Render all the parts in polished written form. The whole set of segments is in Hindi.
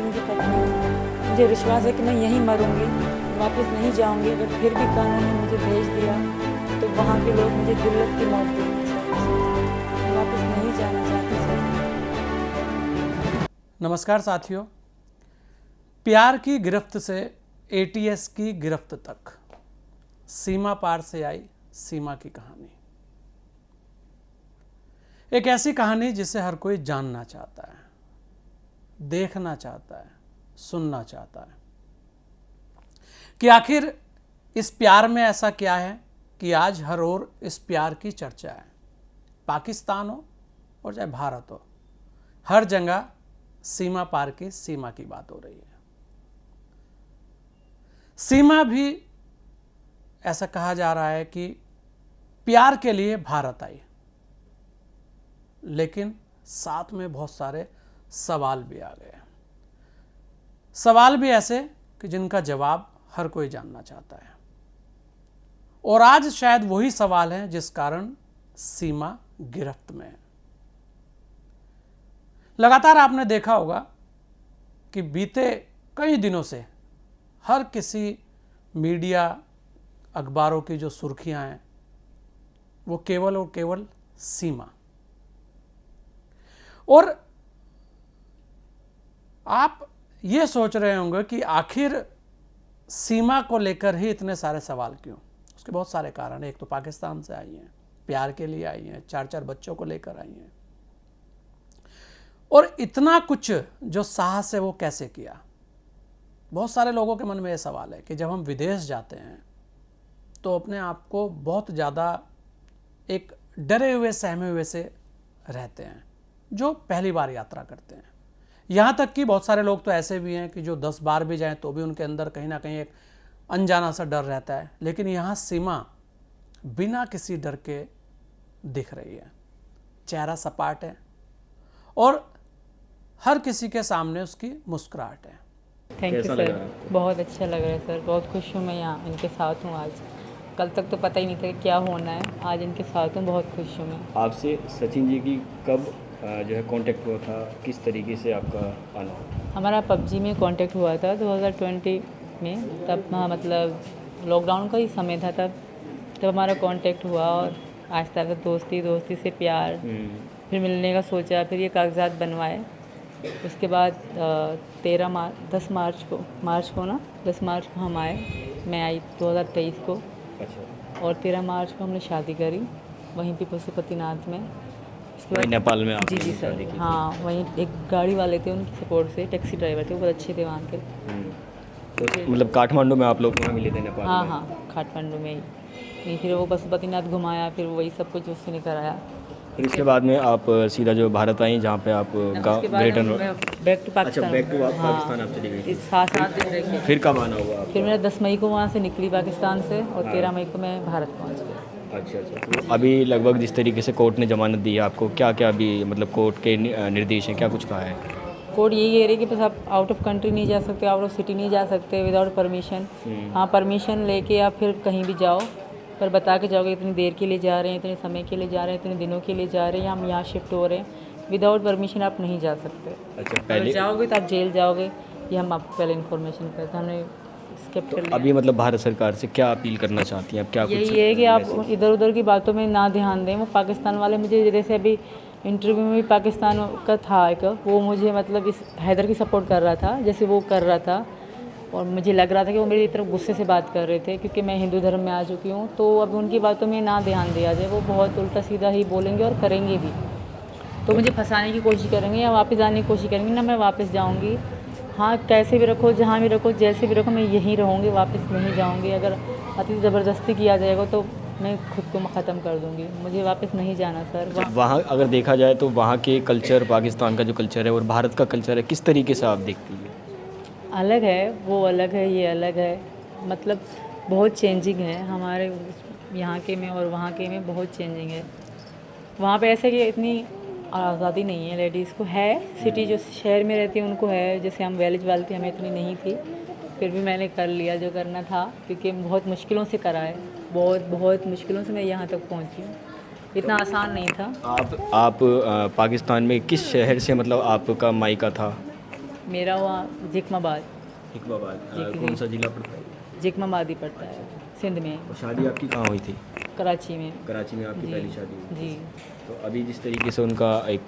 ज़िंदगी खत्म हुई। मुझे विश्वास है कि मैं यहीं मरूंगी, वापस नहीं जाऊंगी। अगर फिर भी कानून ने मुझे भेज दिया तो वहाँ के लोग मुझे दुर्लभ की मौत देंगे सर। मैं वापस नहीं जाना चाहती सर। नमस्कार साथियों, प्यार की गिरफ्त से एटीएस की गिरफ्त तक, सीमा पार से आई सीमा की कहानी। एक ऐसी कहानी जिसे हर कोई जानना चाहता है, देखना चाहता है, सुनना चाहता है कि आखिर इस प्यार में ऐसा क्या है कि आज हर ओर इस प्यार की चर्चा है। पाकिस्तान हो और चाहे भारत हो, हर जगह सीमा पार की सीमा की बात हो रही है। सीमा भी ऐसा कहा जा रहा है कि प्यार के लिए भारत आई, लेकिन साथ में बहुत सारे सवाल भी आ गए। सवाल भी ऐसे कि जिनका जवाब हर कोई जानना चाहता है। और आज शायद वही सवाल हैं जिस कारण सीमा गिरफ्त में है। लगातार आपने देखा होगा कि बीते कई दिनों से हर किसी मीडिया, अखबारों की जो सुर्खियां हैं वो केवल और केवल सीमा। और आप ये सोच रहे होंगे कि आखिर सीमा को लेकर ही इतने सारे सवाल क्यों। उसके बहुत सारे कारण। एक तो पाकिस्तान से आई हैं, प्यार के लिए आई हैं, 4-4 बच्चों को लेकर आई हैं, और इतना कुछ जो साहस है वो कैसे किया। बहुत सारे लोगों के मन में ये सवाल है कि जब हम विदेश जाते हैं तो अपने आप को बहुत ज़्यादा एक डरे हुए, सहमे हुए से रहते हैं जो पहली बार यात्रा करते हैं। यहाँ तक कि बहुत सारे लोग तो ऐसे भी हैं कि जो 10 बार भी जाएं तो भी उनके अंदर कहीं ना कहीं एक अनजाना सा डर रहता है। लेकिन यहाँ सीमा बिना किसी डर के दिख रही है, चेहरा सपाट है और हर किसी के सामने उसकी मुस्कुराहट है। थैंक यू सर, बहुत अच्छा लग रहा है सर। बहुत खुश हूँ मैं यहाँ इनके साथ हूँ आज। कल तक तो पता ही नहीं था कि क्या होना है, आज इनके साथ हूँ, बहुत खुश हूँ मैं। आपसे सचिन जी की कब जो है कांटेक्ट हुआ था, किस तरीके से आपका आना? हमारा पबजी में कांटेक्ट हुआ था 2020 में, तब मतलब लॉकडाउन का ही समय था तब हमारा कांटेक्ट हुआ। और आहिस्ता आहिस्ता दोस्ती से प्यार, फिर मिलने का सोचा, फिर ये कागजात बनवाए। उसके बाद 10 मार्च को हम आए। मैं आई 2023 को। अच्छा। और 13 मार्च को हमने शादी करी वहीं पे पशुपतिनाथ में। उसके बाद नेपाल में आपने जी शादी की सर, थी? हाँ, वहीं एक गाड़ी वाले थे, उनकी सपोर्ट से, टैक्सी ड्राइवर थे, वो बहुत अच्छे थे वहाँ के। तो मतलब काठमांडू में आप लोग वहाँ मिले थे नेपाल हाँ में? हाँ, काठमांडू में ही। फिर वो पशुपतिनाथ घुमाया, फिर वही सब कुछ उसने कराया। फिर इसके बाद में आप सीधा जो भारत आई, जहाँ पे आप उसके बाद ग्रेटर बैक टू पाकिस्तान। अच्छा, बैक टू पाकिस्तान आप चली गई थी। 7 दिन रह गई। फिर कब आना हुआ आपका? फिर मेरा 10 मई को वहाँ से निकली पाकिस्तान से, और 13 मई को मैं भारत पहुँच गई। अच्छा। तो अभी लगभग जिस तरीके से कोर्ट ने जमानत दी है आपको, क्या क्या अभी मतलब कोर्ट के निर्देश हैं, क्या कुछ कहा है? कोर्ट यही कह रही है कि बस आप आउट ऑफ कंट्री नहीं जा सकते, आउट ऑफ सिटी नहीं जा सकते विदाउट परमिशन। हाँ, परमिशन लेके आप फिर कहीं भी जाओ, पर बता के जाओगे इतनी देर के लिए जा रहे हैं, इतने समय के लिए जा रहे हैं, इतने दिनों के लिए जा रहे हैं, हम यहाँ शिफ्ट हो रहे हैं। विदाउट परमिशन आप नहीं जा सकते। अच्छा, अगर जाओगे तो आप जेल जाओगे, ये हम आपको पहले इन्फॉर्मेशन करते हैं। हमने स्किप कर लिया। अभी मतलब भारत सरकार से क्या अपील करना चाहती हैं आप? क्या कुछ यही है कि आप इधर उधर की बातों में ना ध्यान दें। वो पाकिस्तान वाले मुझे, जैसे अभी इंटरव्यू में भी पाकिस्तान का था एक, वो मुझे मतलब इस हैदर की सपोर्ट कर रहा था, जैसे वो कर रहा था। और मुझे लग रहा था कि वो मेरी तरफ गुस्से से बात कर रहे थे, क्योंकि मैं हिंदू धर्म में आ चुकी हूँ। तो अब उनकी बातों में ना ध्यान दिया जाए, वो बहुत उल्टा सीधा ही बोलेंगे और करेंगे भी। तो मुझे फंसाने की कोशिश करेंगे या वापस आने की कोशिश करेंगे। ना मैं वापस जाऊँगी, हाँ, कैसे भी रखो, जहाँ भी रखो, जैसे भी रखो, मैं यहीं रहूँगी, वापस नहीं जाऊँगी। अगर अति ज़बरदस्ती किया जाएगा तो मैं खुद को ख़त्म कर दूँगी। मुझे वापस नहीं जाना सर। वहाँ अगर देखा जाए तो वहाँ के कल्चर, पाकिस्तान का जो कल्चर है और भारत का कल्चर है, किस तरीके से आप देखती हैं? अलग है, वो अलग है, ये अलग है। मतलब बहुत चेंजिंग है हमारे यहाँ के में और वहाँ के में, बहुत चेंजिंग है। वहाँ पे ऐसे कि इतनी आज़ादी नहीं है लेडीज़ को। है सिटी जो शहर में रहती है उनको है, जैसे हम विलेज वाले थे, हमें इतनी नहीं थी। फिर भी मैंने कर लिया जो करना था, क्योंकि बहुत मुश्किलों से करा है, बहुत मुश्किलों से मैं यहाँ तक पहुँची हूँ। इतना आसान नहीं था। आप पाकिस्तान में किस शहर से मतलब आपका मायका था? मेरा वहाँ जिकमाबाद हिकमाबाद जी, कौन सा जिला पड़ता है? जिकमाबाद ही पड़ता है, सिंध में, और शादी आपकी कहाँ हुई थी? कराची में। कराची में आपकी जी, पहली शादी हुई? जी। तो अभी जिस तरीके से उनका एक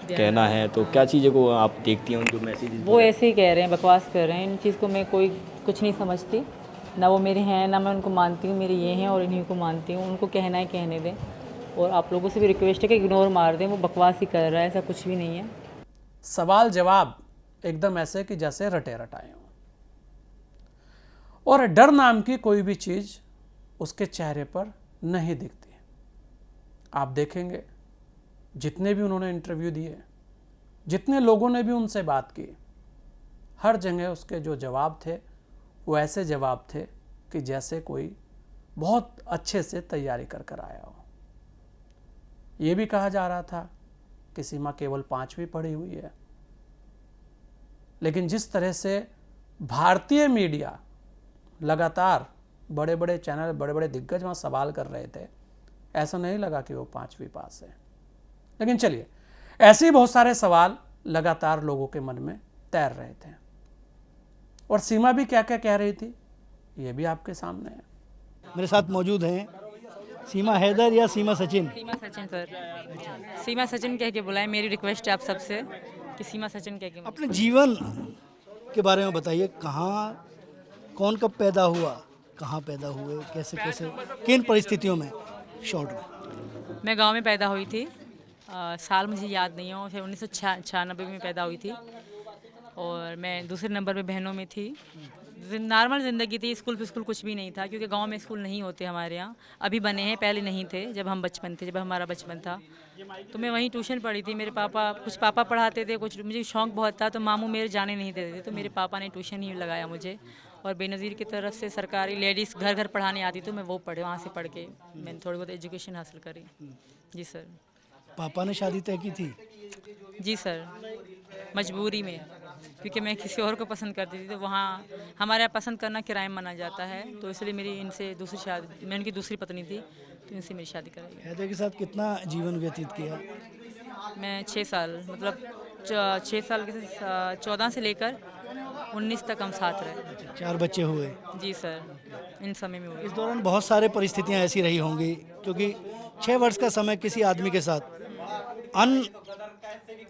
कहना है, तो क्या चीज़ें को आप देखती हैं, उनको मैसेज? वो ऐसे ही कह रहे हैं, बकवास कर रहे हैं। इन चीज़ को मैं कोई कुछ नहीं समझती, ना वो मेरे हैं ना मैं उनको मानती हूँ। मेरे ये हैं और इन्हीं को मानती हूँ। उनको कहना है कहने दें, और आप लोगों से भी रिक्वेस्ट है कि इग्नोर मार दें। वो बकवास ही कर रहा है, ऐसा कुछ भी नहीं है। सवाल जवाब एकदम ऐसे कि जैसे रटे रटाए हों, और डर नाम की कोई भी चीज़ उसके चेहरे पर नहीं दिखती। आप देखेंगे जितने भी उन्होंने इंटरव्यू दिए, जितने लोगों ने भी उनसे बात की, हर जगह उसके जो जवाब थे वो ऐसे जवाब थे कि जैसे कोई बहुत अच्छे से तैयारी कर कर आया हो। ये भी कहा जा रहा था कि सीमा केवल 5वीं पढ़ी हुई है, लेकिन जिस तरह से भारतीय मीडिया लगातार बड़े बड़े चैनल, बड़े बड़े दिग्गज वहाँ सवाल कर रहे थे, ऐसा नहीं लगा कि वो 5वीं पास है। लेकिन चलिए, ऐसे ही बहुत सारे सवाल लगातार लोगों के मन में तैर रहे थे, और सीमा भी क्या क्या कह रही थी ये भी आपके सामने है। मेरे साथ मौजूद हैं सीमा हैदर या सीमा सचिन। सीमा सचिन सर, सीमा सचिन कह के बुलाएं। मेरी रिक्वेस्ट है आप सबसे कि सीमा सचिन कह के। अपने जीवन के बारे में बताइए, कहाँ, कौन कब पैदा हुआ, कहाँ पैदा हुए, कैसे कैसे, किन परिस्थितियों में, शॉर्ट में। मैं गांव में पैदा हुई थी। साल मुझे याद नहीं हो, फिर 1996 में पैदा हुई थी, और मैं दूसरे नंबर पे बहनों में थी। नॉर्मल ज़िंदगी थी, स्कूल कुछ भी नहीं था, क्योंकि गांव में स्कूल नहीं होते हमारे यहाँ। अभी बने हैं, पहले नहीं थे जब हम बचपन थे, जब हमारा बचपन था। तो मैं वहीं ट्यूशन पढ़ी थी। मेरे पापा, कुछ पापा पढ़ाते थे, कुछ मुझे शौक़ बहुत था, तो मामू मेरे जाने नहीं देते थे, तो मेरे पापा ने ट्यूशन ही लगाया मुझे। और बेनज़ीर की तरफ से सरकारी लेडीज़ घर घर पढ़ाने आती, तो मैं वो पढ़े, वहाँ से पढ़ के मैंने थोड़ी बहुत एजुकेशन हासिल करी। जी सर। पापा ने शादी तय की थी? जी सर, मजबूरी में, क्योंकि मैं किसी और को पसंद करती थी, तो वहाँ हमारे यहाँ पसंद करना क्राइम माना जाता है, तो इसलिए मेरी इनसे दूसरी शादी, मैं उनकी दूसरी पत्नी थी, तो इनसे मेरी शादी कराई। हैदर के साथ कितना जीवन व्यतीत किया? मैं 6 साल, मतलब 6 साल के 14 से लेकर 19 तक हम साथ रहे। 4 बच्चे हुए? जी सर, इन समय में हुए। इस दौरान बहुत सारे परिस्थितियां ऐसी रही होंगी, क्योंकि 6 वर्ष का समय किसी आदमी के साथ अन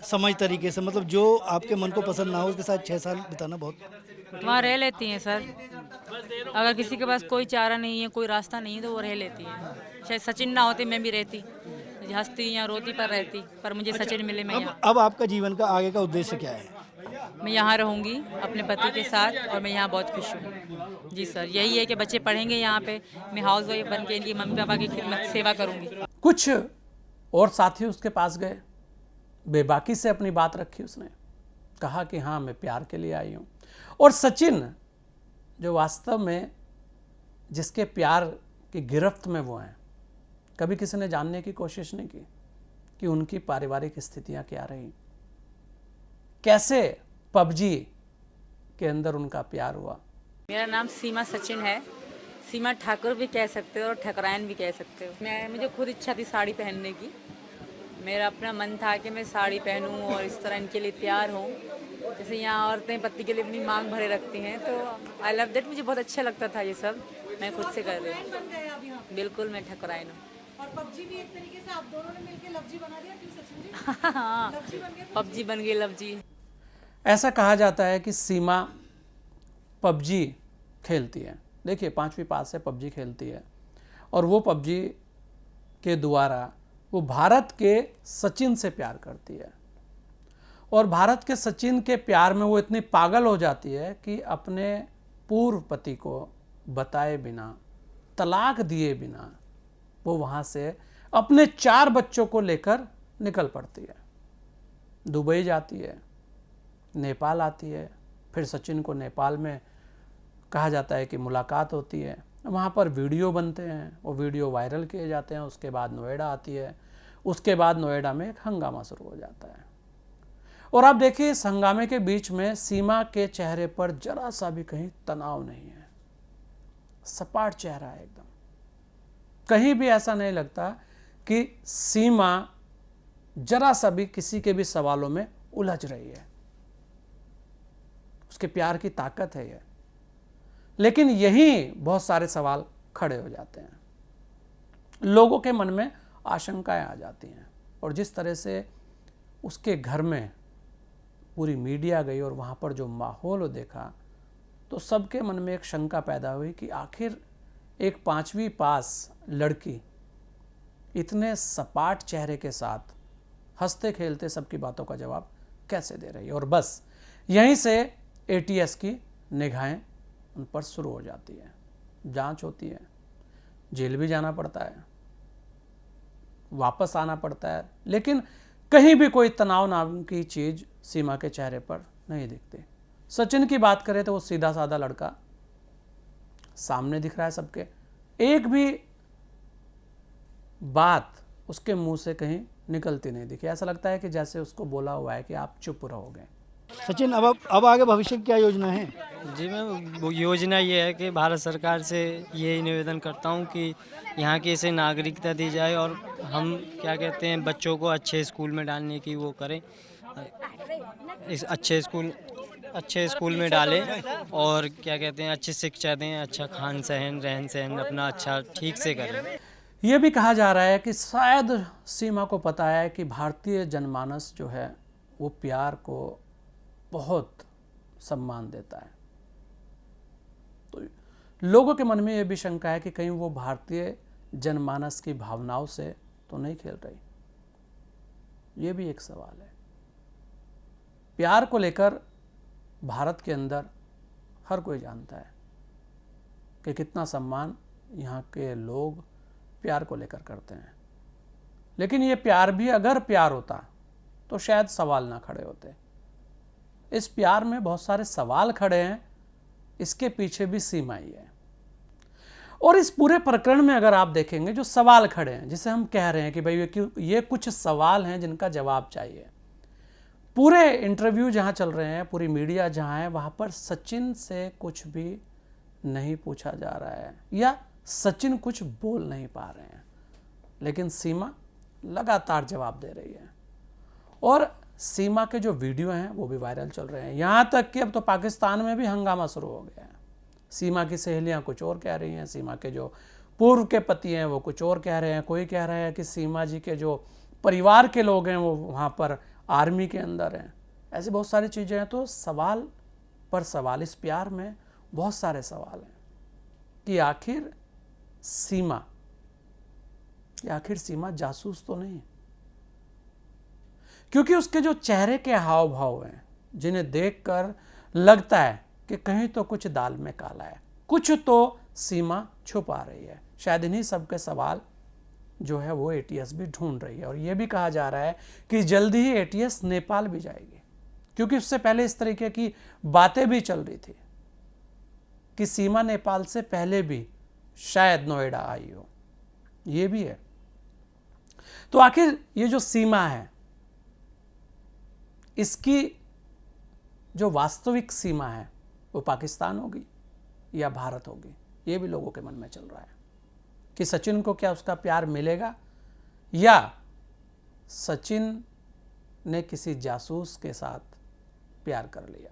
समझ तरीके से, मतलब जो आपके मन को पसंद ना हो उसके साथ 6 साल बिताना बहुत। वहाँ रह लेती हैं सर, अगर किसी के पास कोई चारा नहीं है, कोई रास्ता नहीं है, तो वो रह लेती हैं। शायद सचिन ना होते मैं भी रहती, हंसती या रोती पर रहती, पर मुझे सचिन मिले। मैं यहाँ, अब आपका जीवन का आगे का उद्देश्य क्या है? मैं यहाँ रहूँगी अपने पति के साथ, और मैं यहाँ बहुत खुश हूँ। जी सर, यही है कि बच्चे पढ़ेंगे यहाँ पे, मैं हाउस वाइफ बन के इनकी मम्मी पापा की खिदमत सेवा करूँगी। कुछ और साथी उसके पास गए, बेबाकी से अपनी बात रखी उसने, कहा कि हाँ मैं प्यार के लिए आई हूँ। और सचिन, जो वास्तव में जिसके प्यार की गिरफ्त में वो हैं, कभी किसी ने जानने की कोशिश नहीं की कि उनकी पारिवारिक स्थितियाँ क्या रही, कैसे पबजी के अंदर उनका प्यार हुआ। मेरा नाम सीमा सचिन है। सीमा ठाकुर भी कह सकते हो और ठकरायन भी कह सकते हो। मुझे खुद इच्छा थी साड़ी पहनने की। मेरा अपना मन था कि मैं साड़ी पहनूं और इस तरह इनके लिए तैयार हूं, जैसे यहाँ औरतें पति के लिए अपनी मांग भरे रखती हैं। तो आई लव दैट, मुझे बहुत अच्छा लगता था ये सब। मैं खुद से कर रही हूँ। बिल्कुल, मैं ठकरायन हूँ। और पबजी भी एक तरीके से आप दोनों ने मिलकर लवजी बना दिया, क्यों सचिन जी? हाँ, लवजी बन गया। पबजी बन गई लवजी। ऐसा कहा जाता है कि सीमा पबजी खेलती है। देखिए 5वीं पास से पबजी खेलती है, और वो पबजी के द्वारा वो भारत के सचिन से प्यार करती है, और भारत के सचिन के प्यार में वो इतनी पागल हो जाती है कि अपने पूर्व पति को बताए बिना, तलाक दिए बिना वो वहाँ से अपने 4 बच्चों को लेकर निकल पड़ती है। दुबई जाती है, नेपाल आती है, फिर सचिन को नेपाल में कहा जाता है कि मुलाकात होती है, वहाँ पर वीडियो बनते हैं, वो वीडियो वायरल किए जाते हैं। उसके बाद नोएडा आती है, उसके बाद नोएडा में एक हंगामा शुरू हो जाता है। और आप देखिए इस हंगामे के बीच में सीमा के चेहरे पर जरा सा भी कहीं तनाव नहीं है, सपाट चेहरा है एकदम। कहीं भी ऐसा नहीं लगता कि सीमा जरा सा भी किसी के भी सवालों में उलझ रही है। उसके प्यार की ताकत है ये। लेकिन यही बहुत सारे सवाल खड़े हो जाते हैं, लोगों के मन में आशंकाएं आ जाती हैं। और जिस तरह से उसके घर में पूरी मीडिया गई और वहाँ पर जो माहौल देखा, तो सबके मन में एक शंका पैदा हुई कि आखिर एक 5वीं पास लड़की इतने सपाट चेहरे के साथ हंसते खेलते सबकी बातों का जवाब कैसे दे रही है। और बस यहीं से ATS की निगाहें उन पर शुरू हो जाती है, जांच होती है, जेल भी जाना पड़ता है, वापस आना पड़ता है, लेकिन कहीं भी कोई तनाव नाम की चीज़ सीमा के चेहरे पर नहीं दिखती। सचिन की बात करें तो वो सीधा साधा लड़का सामने दिख रहा है सबके, एक भी बात उसके मुंह से कहीं निकलती नहीं दिखी। ऐसा लगता है कि जैसे उसको बोला हुआ है कि आप चुप रहोगे। सचिन, अब आगे भविष्य की क्या योजना है? जी, मैं वो योजना ये है कि भारत सरकार से यही निवेदन करता हूँ कि यहाँ की इसे नागरिकता दी जाए और हम क्या कहते हैं बच्चों को अच्छे स्कूल में डालने की वो करें, इस अच्छे स्कूल में डालें और क्या कहते हैं अच्छी शिक्षा दें, अच्छा खान सहन रहन सहन अपना अच्छा ठीक से करें। ये भी कहा जा रहा है कि शायद सीमा को पता है कि भारतीय जनमानस जो है वो प्यार को बहुत सम्मान देता है, तो लोगों के मन में ये भी शंका है कि कहीं वो भारतीय जनमानस की भावनाओं से तो नहीं खेल रही। ये भी एक सवाल है। प्यार को लेकर भारत के अंदर हर कोई जानता है कि कितना सम्मान यहाँ के लोग प्यार को लेकर करते हैं, लेकिन ये प्यार भी अगर प्यार होता तो शायद सवाल ना खड़े होते। इस प्यार में बहुत सारे सवाल खड़े हैं, इसके पीछे भी सीमा ही है। और इस पूरे प्रकरण में अगर आप देखेंगे जो सवाल खड़े हैं, जिसे हम कह रहे हैं कि भाई ये कुछ सवाल हैं जिनका जवाब चाहिए। पूरे इंटरव्यू जहाँ चल रहे हैं, पूरी मीडिया जहाँ है, वहाँ पर सचिन से कुछ भी नहीं पूछा जा रहा है या सचिन कुछ बोल नहीं पा रहे हैं, लेकिन सीमा लगातार जवाब दे रही है। और सीमा के जो वीडियो हैं वो भी वायरल चल रहे हैं, यहाँ तक कि अब तो पाकिस्तान में भी हंगामा शुरू हो गया है। सीमा की सहेलियाँ कुछ और कह रही हैं, सीमा के जो पूर्व के पति हैं वो कुछ और कह रहे हैं। कोई कह रहा है कि सीमा जी के जो परिवार के लोग हैं वो वहाँ पर आर्मी के अंदर हैं। ऐसी बहुत सारी चीज़ें हैं। तो सवाल पर सवाल, इस प्यार में बहुत सारे सवाल हैं कि आखिर सीमा जासूस तो नहीं, क्योंकि उसके जो चेहरे के हाव भाव हैं जिन्हें देखकर लगता है कि कहीं तो कुछ दाल में काला है, कुछ तो सीमा छुपा रही है। शायद इन्हीं सब के सवाल जो है वो ATS भी ढूंढ रही है। और ये भी कहा जा रहा है कि जल्दी ही ATS नेपाल भी जाएगी, क्योंकि उससे पहले इस तरीके की बातें भी चल रही थी कि सीमा नेपाल से पहले भी शायद नोएडा आई हो। ये भी है। तो आखिर ये जो सीमा है, इसकी जो वास्तविक सीमा है वो पाकिस्तान होगी या भारत होगी, ये भी लोगों के मन में चल रहा है कि सचिन को क्या उसका प्यार मिलेगा या सचिन ने किसी जासूस के साथ प्यार कर लिया।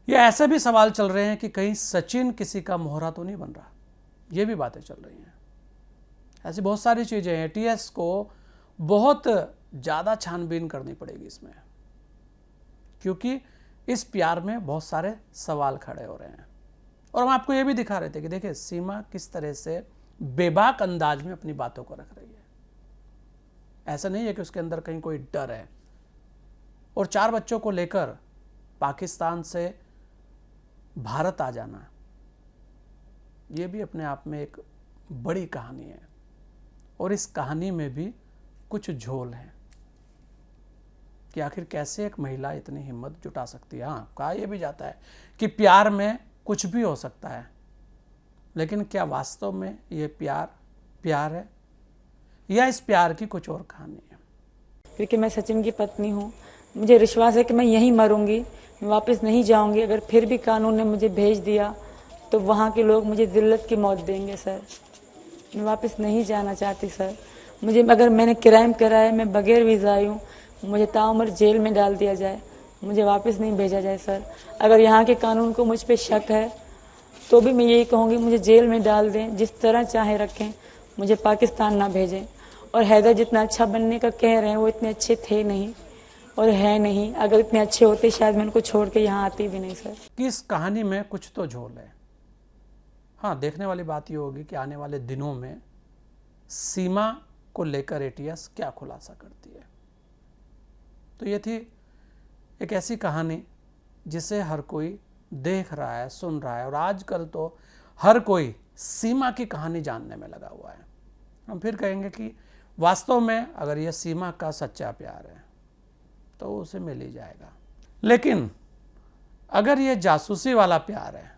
या ऐसे भी सवाल चल रहे हैं कि कहीं सचिन किसी का मोहरा तो नहीं बन रहा। ये भी बातें चल रही हैं। ऐसी बहुत सारी चीज़ें हैं। ATS को बहुत ज़्यादा छानबीन करनी पड़ेगी इसमें, क्योंकि इस प्यार में बहुत सारे सवाल खड़े हो रहे हैं। और हम आपको ये भी दिखा रहे थे कि देखिए सीमा किस तरह से बेबाक अंदाज में अपनी बातों को रख रही है। ऐसा नहीं है कि उसके अंदर कहीं कोई डर है। और 4 बच्चों को लेकर पाकिस्तान से भारत आ जाना, ये भी अपने आप में एक बड़ी कहानी है। और इस कहानी में भी कुछ झोल है कि आखिर कैसे एक महिला इतनी हिम्मत जुटा सकती है। हाँ, कहा यह भी जाता है कि प्यार में कुछ भी हो सकता है, लेकिन क्या वास्तव में ये प्यार है या इस प्यार की कुछ और कहानी है? क्योंकि मैं सचिन की पत्नी हूँ, मुझे विश्वास है कि मैं यहीं मरूंगी, मैं वापस नहीं जाऊंगी। अगर फिर भी कानून ने मुझे भेज दिया तो वहाँ के लोग मुझे जिल्लत की मौत देंगे सर। मैं वापस नहीं जाना चाहती सर। मुझे अगर मैंने क्राइम करा है, मैं बगैर वीज़ा आई हूँ, मुझे ताउम्र जेल में डाल दिया जाए मुझे वापस नहीं भेजा जाए सर। अगर यहाँ के कानून को मुझ पे शक है तो भी मैं यही कहूँगी मुझे जेल में डाल दें, जिस तरह चाहे रखें, मुझे पाकिस्तान ना भेजें। और हैदर जितना अच्छा बनने का कह रहे हैं वो इतने अच्छे थे नहीं और है नहीं। अगर इतने अच्छे होते शायद मैं उनको छोड़ के यहाँ आती भी नहीं सर। कि इस कहानी में कुछ तो झोल है। हाँ, देखने वाली बात ये होगी कि आने वाले दिनों में सीमा को लेकर एटीएस क्या खुलासा करती है। तो ये थी एक ऐसी कहानी जिसे हर कोई देख रहा है, सुन रहा है, और आजकल तो हर कोई सीमा की कहानी जानने में लगा हुआ है। हम फिर कहेंगे कि वास्तव में अगर यह सीमा का सच्चा प्यार है तो उसे मिल ही जाएगा, लेकिन अगर ये जासूसी वाला प्यार है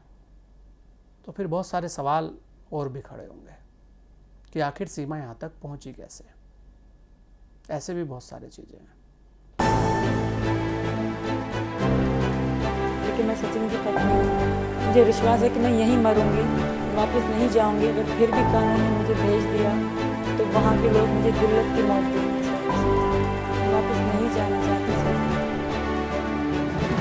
तो फिर बहुत सारे सवाल और भी खड़े होंगे कि आखिर सीमा यहाँ तक पहुँची कैसे। ऐसे भी बहुत सारी चीज़ें हैं। लेकिन मैं सचिन की पत्नी हूँ, मुझे विश्वास है कि मैं यहीं मरूंगी, वापस नहीं जाऊंगी। अगर फिर भी कानून ने मुझे भेज दिया तो वहाँ के लोग मुझे दुर्लभ की मौत देंगे।